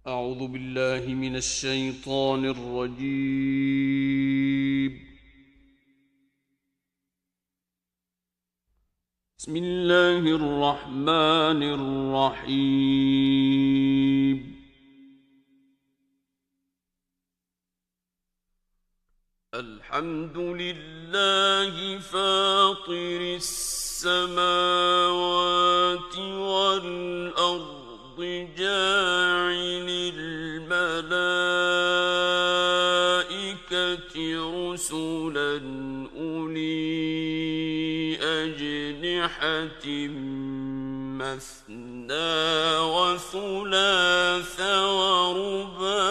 أعوذ بالله من الشيطان الرجيم. بسم الله الرحمن الرحيم. الحمد لله فاطر السماوات والأرض جاعل الملائكة رسلا أولي أجنحة مثنى وثلاث ورباع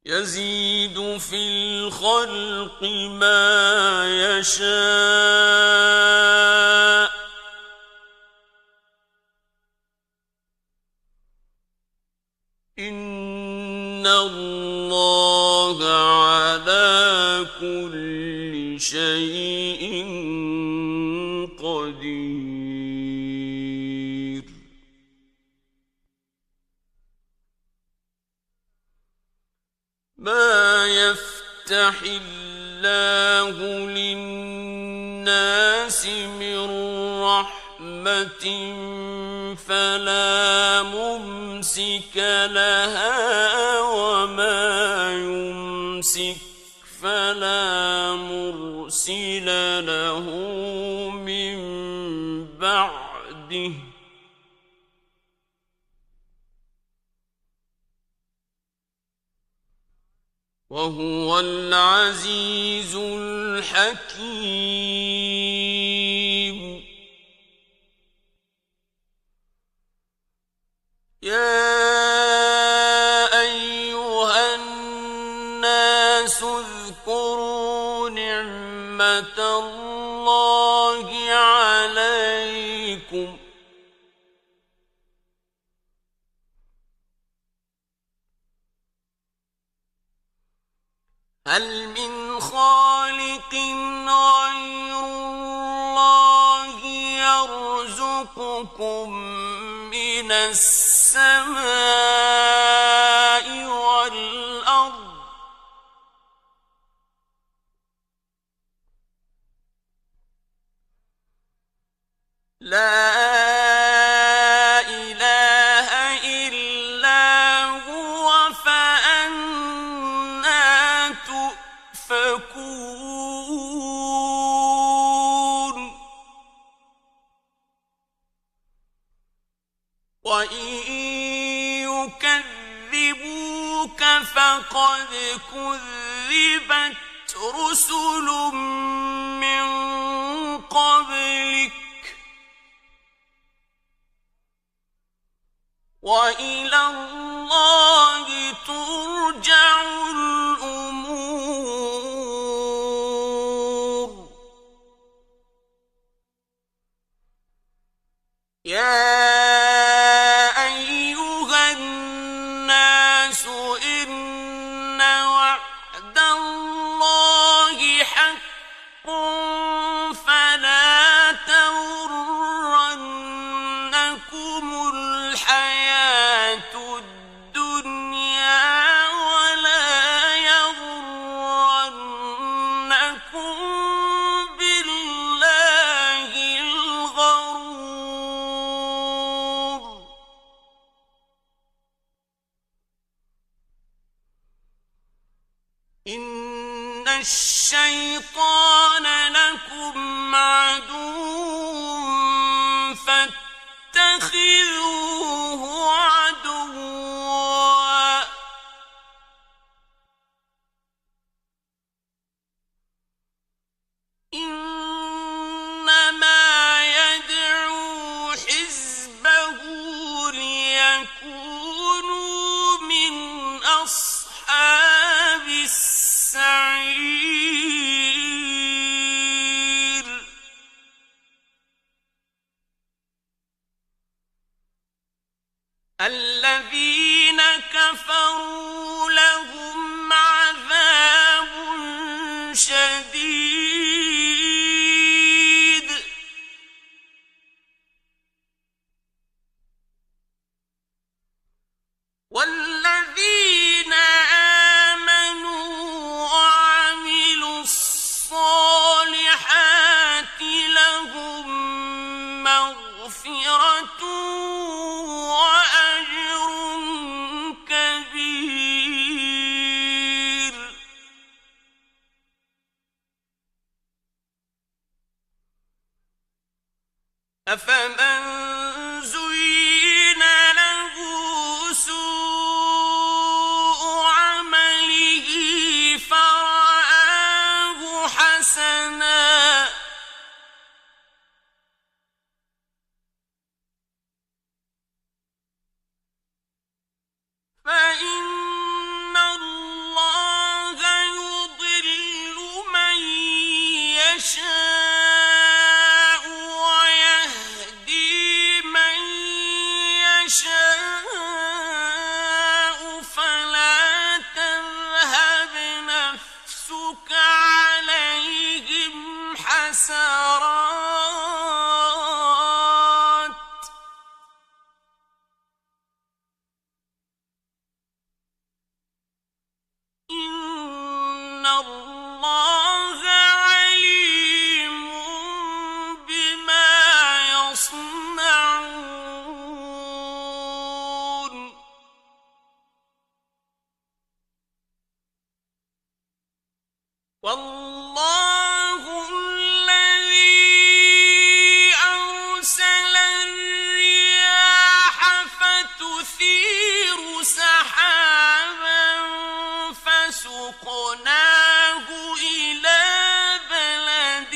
يزيد في الخلق ما يشاء إن الله على كل شيء قدير. ما يفتح الله للناس من رحمة فلا ممسك لها وما يمسك فلا مرسل له من بعده وهو العزيز الحكيم. يا أيها الناس اذكروا نعمة الله عليكم هل من خالق غير الله يرزقكم من السماء والأرض لا إله إلا هو فأنى تؤفكون. وإن يكذبوك فقد كذبت رسل من قبلك وإلى الله ترجع الأمور. يا أيها الناس إن وعد الله حق فلا تغرنكم الحياة الدنيا ولا يغرنكم بالله الغرور. إن الشيطان لكم عدو فاتخذوه عدوا إنما يدعو حزبه ليكونوا من أصحاب السعير. الذين كفروا لهم عذاب أفمن زين له سوء عمله فرآه حسنا فإن الله يضل من يشاء ويهدي من يشاء فلا تذهب نفسك عليهم حسرات إن الله عليم بما يصنعون والله الذي أرسل الرياح فتثير سحابا فسقناه إلى بلد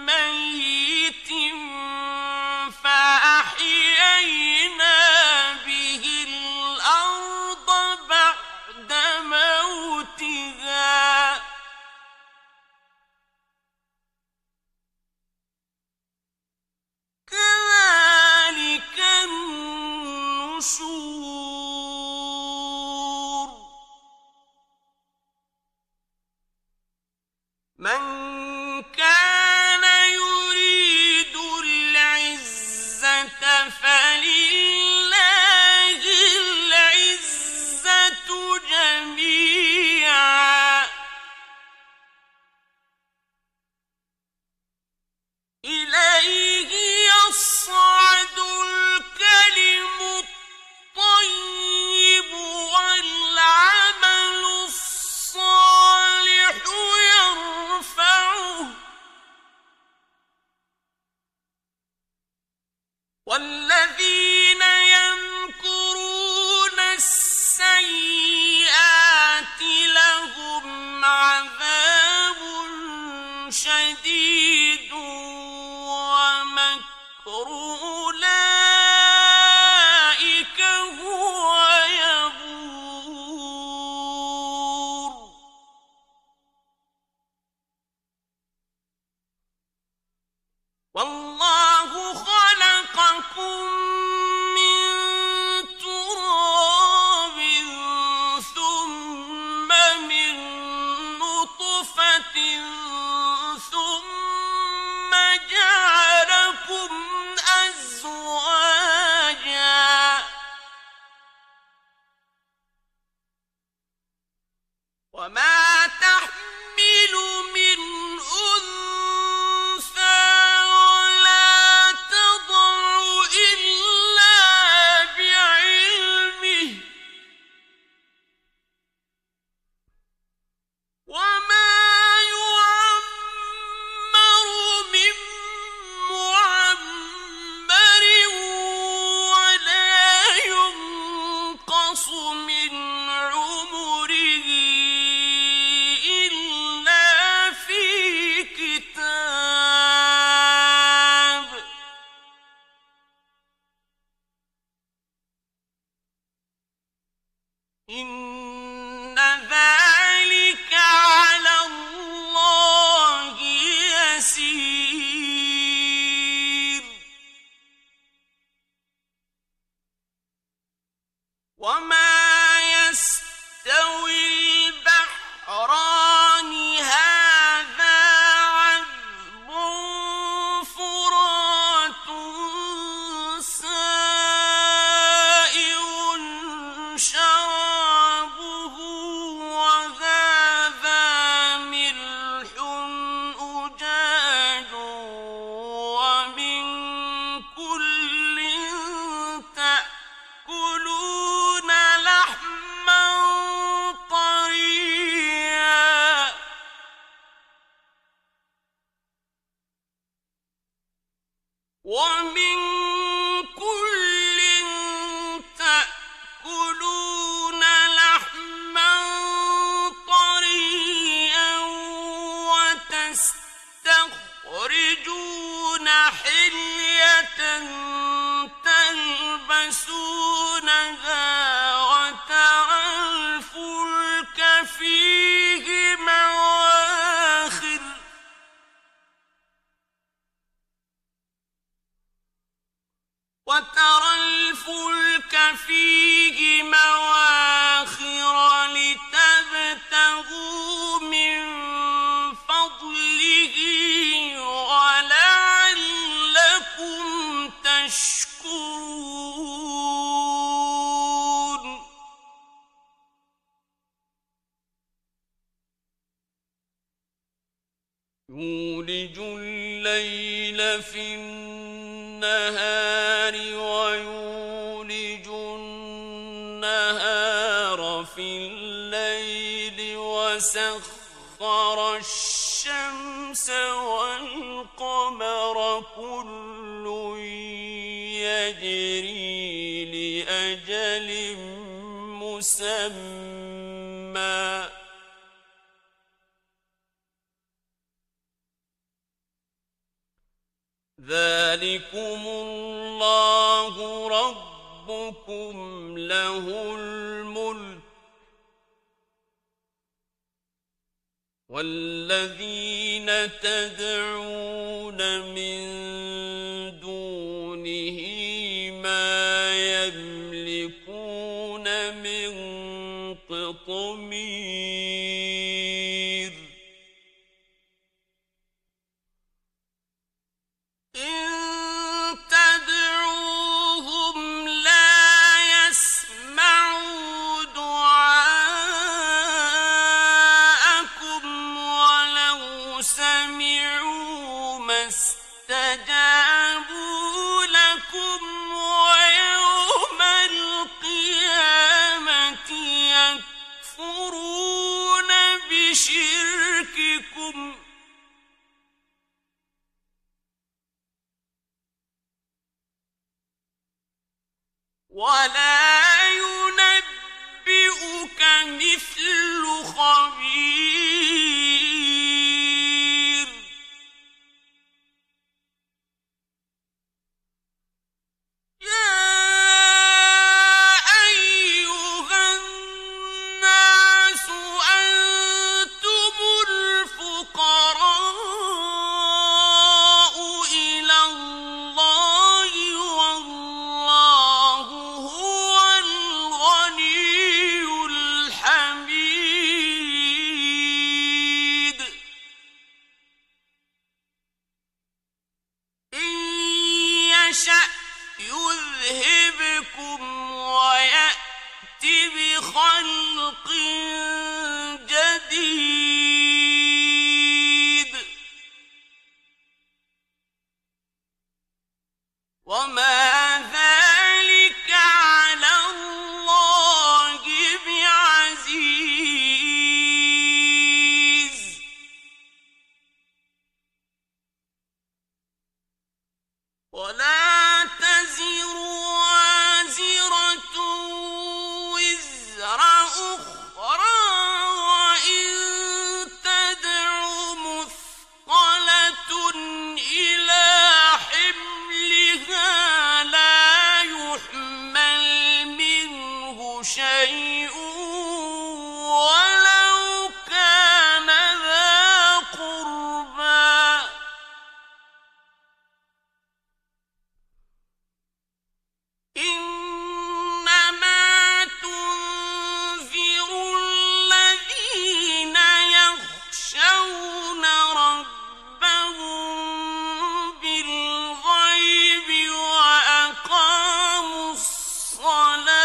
ميت فأحيينا به الأرض بعد موتها كذلك النشور من كان يريد العزة فلله العزة جميعا إليه يصعد الكلم الطيب والعمل الصالح يرفعه والذين يمكرون السيئات لهم عذاب شديد ومكر أولئك هو يبور والله خلقكم من تراب ثم من نطفة ثم جعلكم أزواجا وما تحمل من أنثى ولا تضع إلا بعلمه وما يعمر من معمر ولا ينقص من عمره إلا في كتاب إن ذلك على الله يسير وما يستوي البحران هذا عذب فرات سائغ شرابه وهذا ملح أجاج ومن كل تأكلون لحما طريا وتستخرجون حلية تلبسونها وترى الفلك فيه مواخر لتبتغوا من فضله ولعلكم تشكرون يولج الليل في النهار ويولج النهار في الليل وسخر الشمس والقمر كل يجري لأجل مسمى ذلكم الله ربكم له الملك والذين تدعون من دونه ما يملكون من قطمير إن تدعوهم لا يسمعوا دعاءكم ولو سمعوا ما استجابوا لكم ويوم القيامة يكفرون بشرككم ولا ينبئك مثل خبير يا أيها الناس أنتم الفقراء إلى الله والله هو الغني الحميد إن يشأ يذهبكم ويأت بخلق جديد وما ذلك على الله بعزيز ولا تزر وازرة وزر أخرى وإن تدع مثقلة إلى حملها لا يحمل منه شيء ولو كان ذا قربى إنما تنذر الذين يخشون ربهم بالغيب وأقاموا الصلاة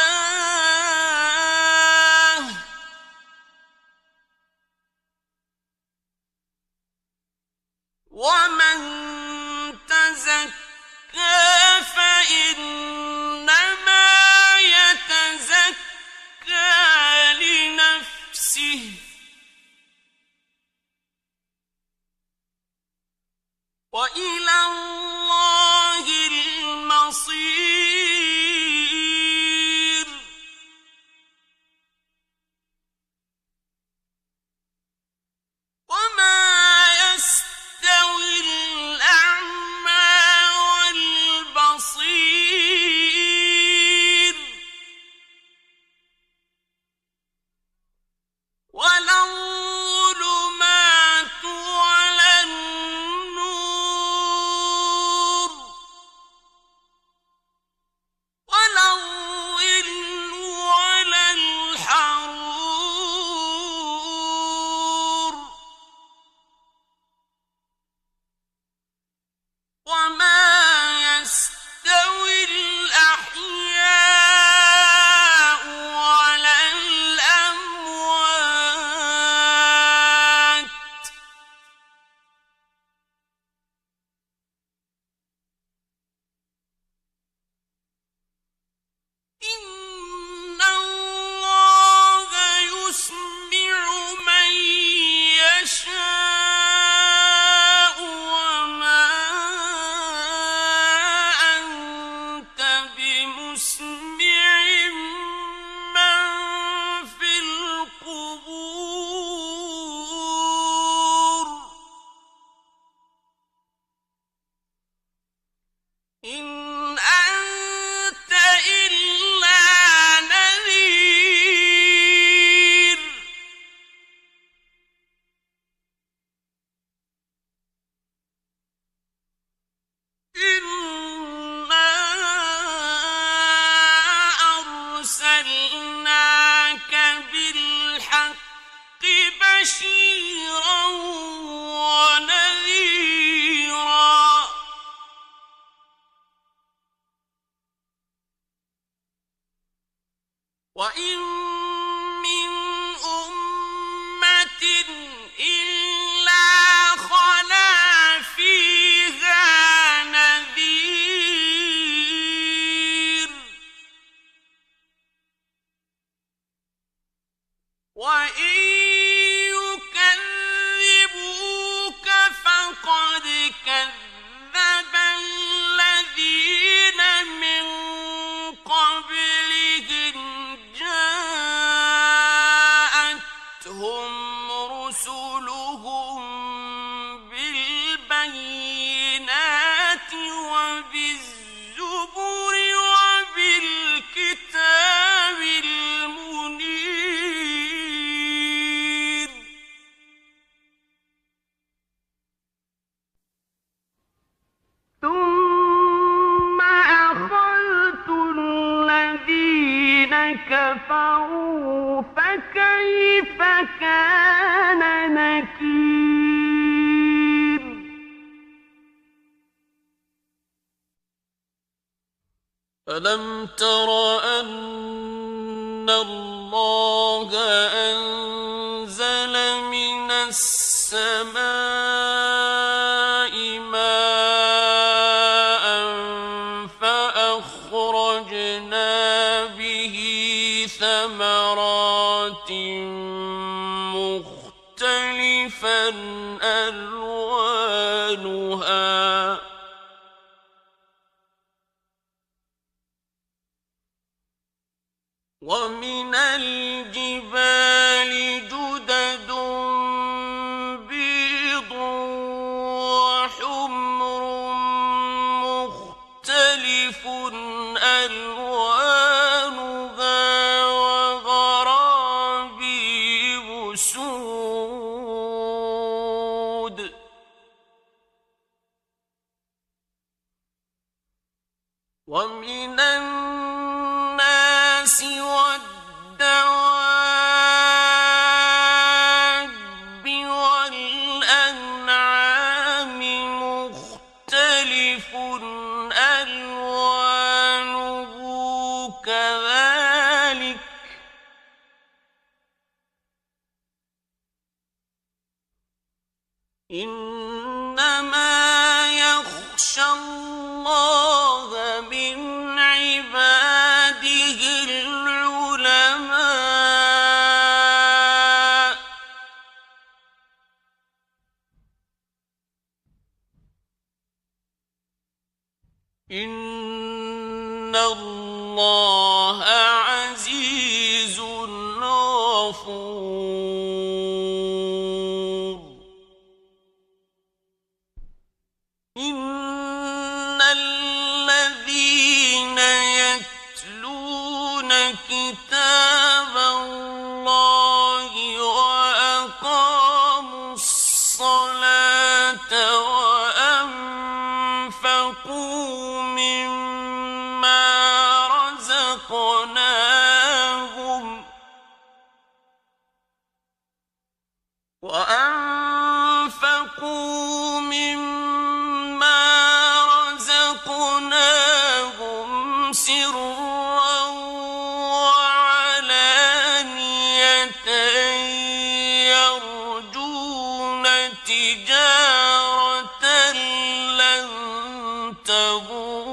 ومن تزكى فإنما يتزكى لنفسه وإلى الله إِنْ أَنْتَ إِلَّا نَذِيرٌ إِنَّا أَرْسَلْنَاكَ بِالْحَقِّ بَشِيرًا وَنَذِيرًا وَإِن مِّنْ أُمَّةٍ إِلَّا خَلَا فِيهَا نَذِيرٌ وَإِن يُكَذِّبُوكَ فَقَدْ كَذَّبَ الَّذِينَ مِن قَبْلِهِمْ جَاءَتْهُمْ رُسُلُهُم بِالْبَيِّنَاتِ وَبِالزُّبُرِ وَبِالْكِتَابِ الْمُنِيرِ ثُمَّ أَخَذْتُ الَّذِينَ كَفَرُوا فَكَيْفَ كَانَ نَكِيرِ أَلَمْ تَرَ أَنَّ اللَّهَ أَنزَلَ مِنَ السَّمَاءِ مَاءً فَأَخْرَجْنَا بِهِ ثَمَرَاتٍ مُخْتَلِفًا أَلْوَانُهَا وَمِنَ الْجِبَالِ جُدَدٌ بِيضٌ وَحُمْرٌ مُخْتَلِفٌ أَلْوَانُهَا وَغَرَابِيبُ سُودٌ وَمِنَ النَّاسِ وَالدَّوَابِّ وَالْأَنْعَامِ مُخْتَلِفٌ أَلْوَانُهُ كَذَلِكَ إِنَّمَا يَخْشَى اللَّهَ مِنْ عِبَادِهِ الْعُلَمَاءُ إِنَّ اللَّهَ عَزِيزٌ غَفُورٌ إِنَّ الَّذِينَ يَتْلُونَ كِتَابَ اللَّهِ وَأَقَامُوا الصَّلَاةَ وَأَنفَقُوا مِمَّا رَزَقْنَاهُمْ سِرًّا وَعَلَانِيَةً يَرْجُونَ تِجَارَةً لَّن تَبُورَ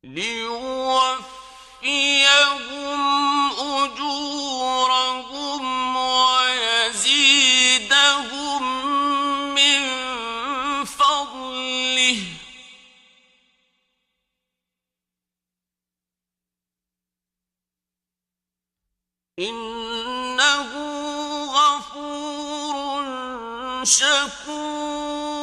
لِيُوَفِّيَهُمْ أُجُورَهُمْ وَيَزِيدَهُم مِّن فَضْلِهِ إِنَّهُ غَفُورٌ شكور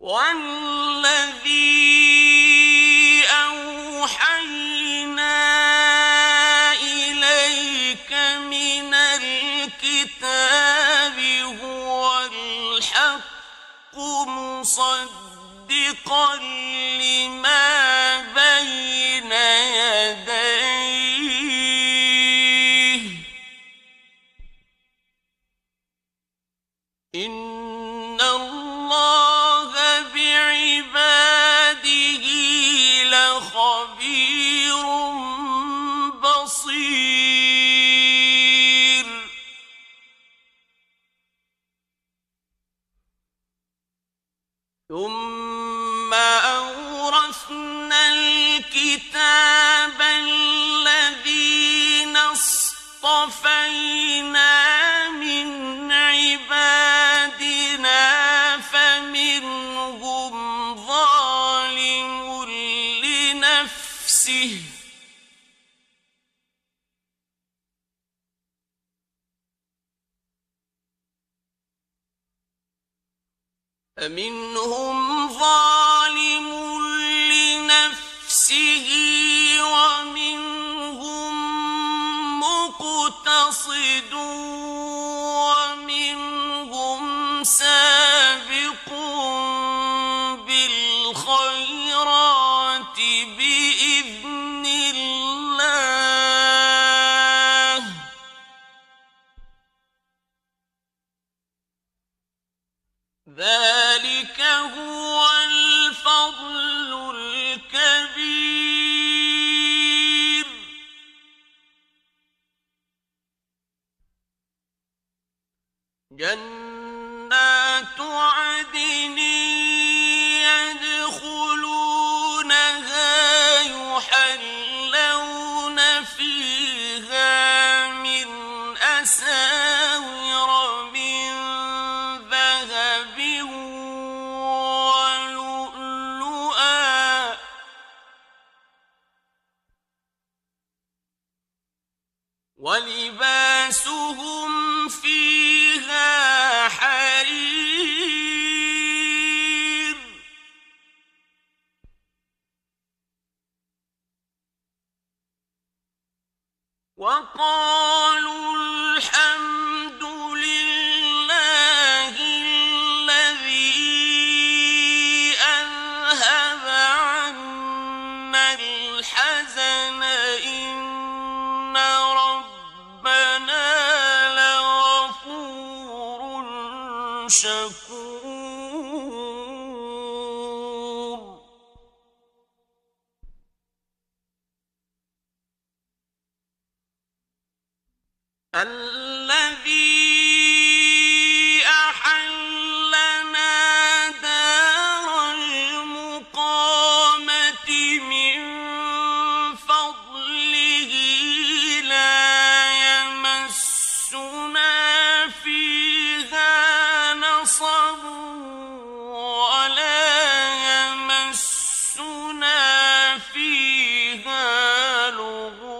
والذي أوحينا إليك من الكتاب هو الحق مصدقا لما بين يديه إن الله بعباده لخبير بصير ثم أورثنا الكتاب الذين اصطفينا من عبادنا فمنهم ظالم لنفسه ومنهم مقتصد ومنهم سابق بالخيرات بإذن الله ذلك هو الفضل الكبير جنات عدن يدخلونها يحلون فيها من أساور من ذهب ولؤلؤا ولباسهم فيها حرير وقالوا الحمد لله الذي أذهب عنا الحزن إن ربنا لغفور شكور الذي أحلنا دار المقامة من فضله لا يمسنا فيها نصب ولا يمسنا فيها لغوب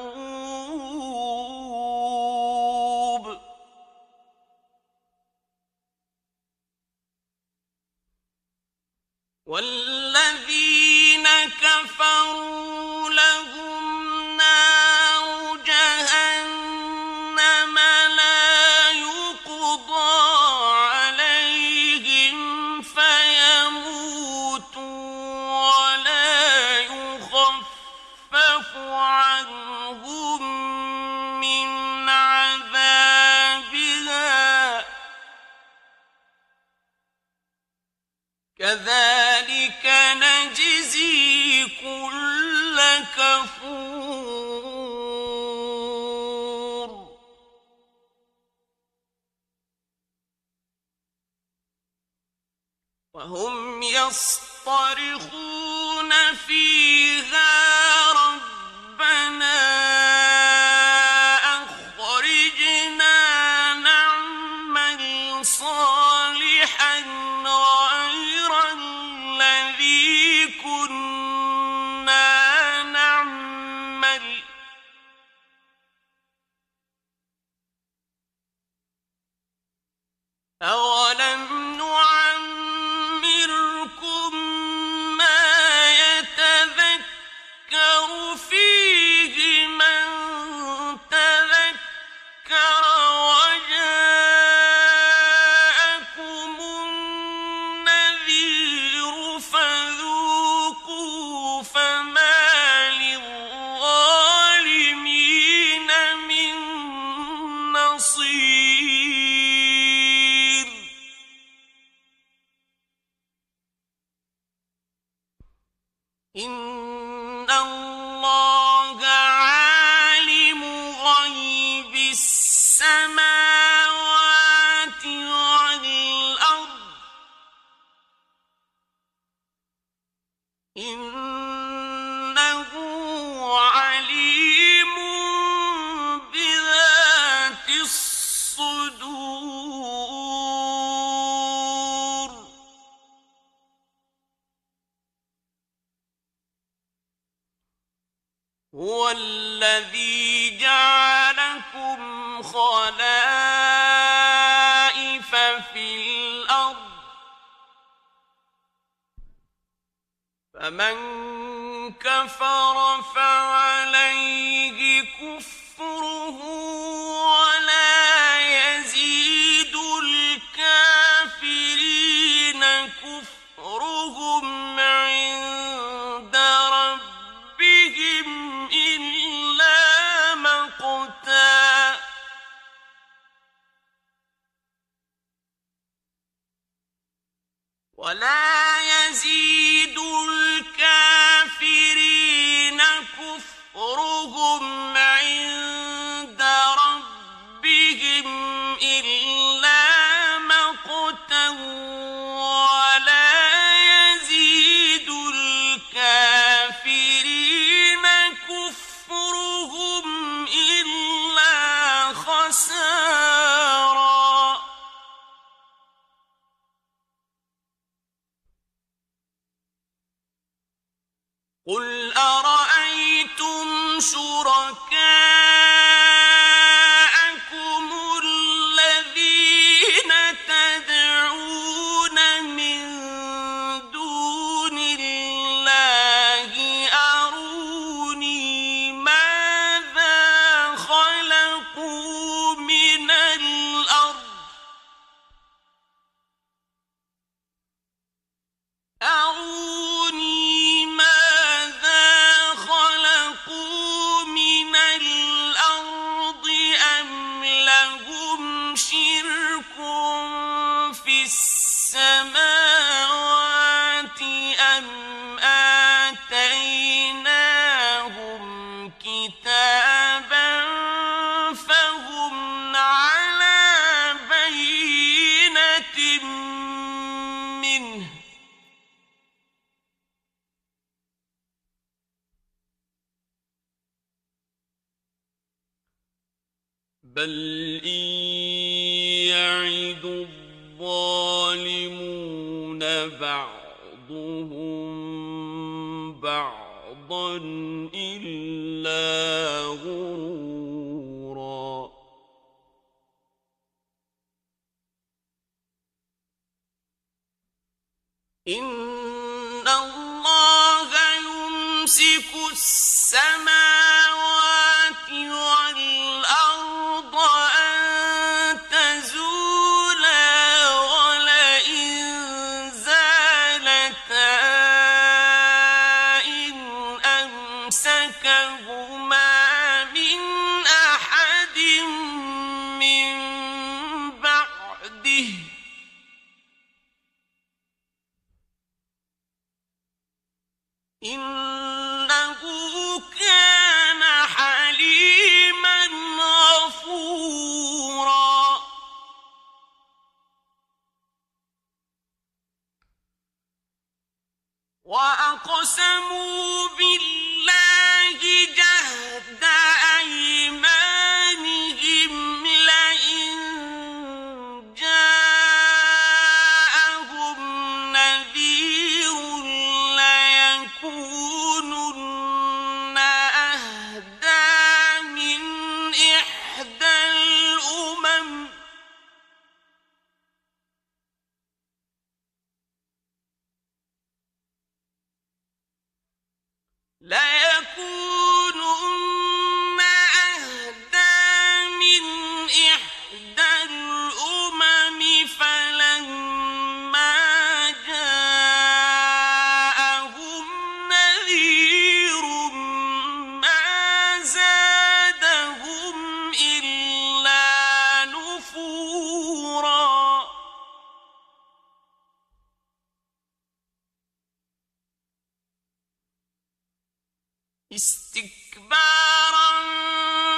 والذين كفروا لهم نار جهنم لا يقضى عليهم فيموتوا ولا يخفف عنهم من عذابها كذلك نجزي كل كفور وهم يصطرخون فيها ربنا أخرجنا نعمل صالحا غير الذي كنا نعمل اللَّهَ عَالِمُ غَيْبِ السَّمَاوَاتِ وَالْأَرْضِ إِنَّهُ عَلِيمٌ بِذَاتِ الصُّدُورِ هُوَ الَّذِي جَعَلَكُمْ خَلَائِفَ فِي الْأَرْضِ فَمَن كَفَرَ فَعَلَيْهِ كُفْرُهُ وَلَا يَزِيدُ الْكَافِرِينَ كُفْرُهُمْ عِندَ رَبِّهِمْ إِلَّا مَقْتًا وَلَا يَزِيدُ الْكَافِرِينَ كُفْرُهُمْ عِندَ رَبِّهِمْ إِلَّا مَقْتًا وَلَا يَزِيدُ الْكَافِرِينَ كُفْرُهُمْ إِلَّا خَسَارًا قُلْ أَرَأَيْتُمْ شُرَكَاءَكُمُ الَّذِينَ تَدْعُونَ مِن دُونِ اللَّهِ أَرُونِي مَاذَا خَلَقُوا مِنَ الْأَرْضِ أَمْ لَهُمْ شِرْكٌ فِي السَّمَاوَاتِ أَمْ آتَيْنَاهُمْ كِتَابًا فَهُمْ عَلَىٰ بَيِّنَةٍ مِّنْهُ ۚ بَلْ إِن يَعِدُ الظَّالِمُونَ بَعْضُهُم بَعْضًا إِلَّا غُرُورًا إِنَّ اللَّهَ يُمْسِكُ السَّمَاوَاتِ وَالْأَرْضَ أَن تَزُولَا وَلَئِن زَالَتَا إِنْ أَمْسَكَهُمَا مِنْ أَحَدٍ مِّن بَعْدِهِ ۚ إِنَّهُ كَانَ حَلِيمًا غَفُورًا وَأَقْسَمُوا بِاللَّهِ جَهْدَ أَيْمَانِهِمْ لَئِن جَاءَهُمْ نَذِيرٌ لَّيَكُونُنَّ أَهْدَىٰ مِنْ إِحْدَى الْأُمَمِ ۖ فَلَمَّا جَاءَهُمْ نَذِيرٌ مَّا زَادَهُمْ إِلَّا نُفُورًا استكبارا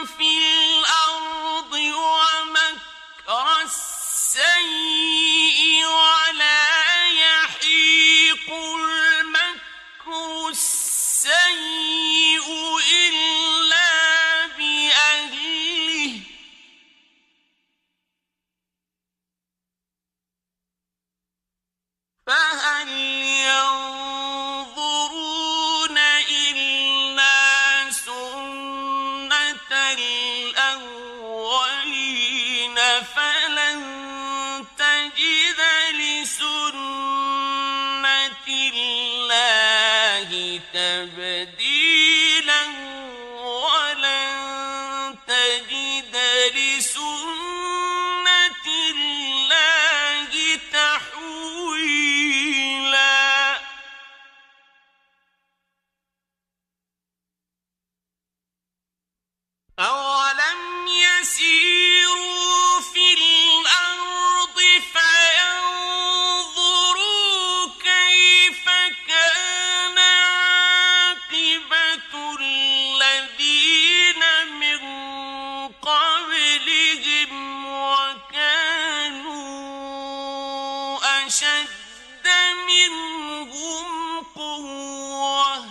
في الأرض ومكر السيء ولا يحيق المكر السيء إلا بأهله فهل ينظرون إلا سنة الأولين فلن تجد لسنة الله تبديلا ولن تجد لسنة الله تحويلا أولم يسيروا في الأرض فينظروا كيف كان عاقبة الذين من قبلهم وكانوا أشد منهم قوة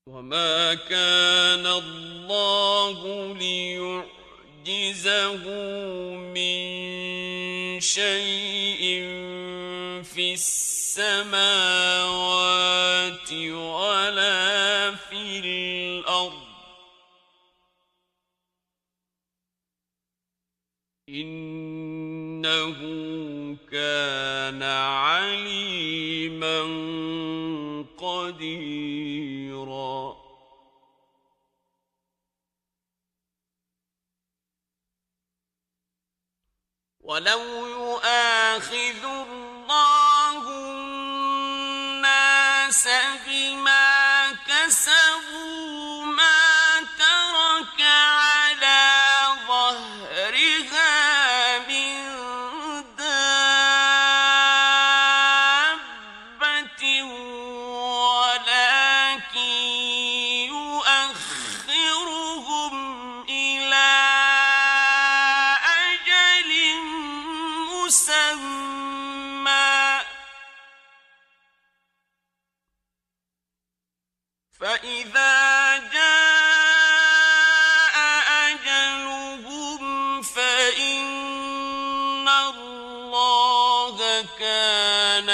وما كان الله ليعجزه من شيء في السماوات ولا في الأرض إنه كان عليما قديرا ولو يؤاخذ الله الناس بما كسبوا ما ترك على ظهرها من دابة ولكن يؤخرهم إلى أجل مسمى فإذا جاء أجلهم فإن الله كان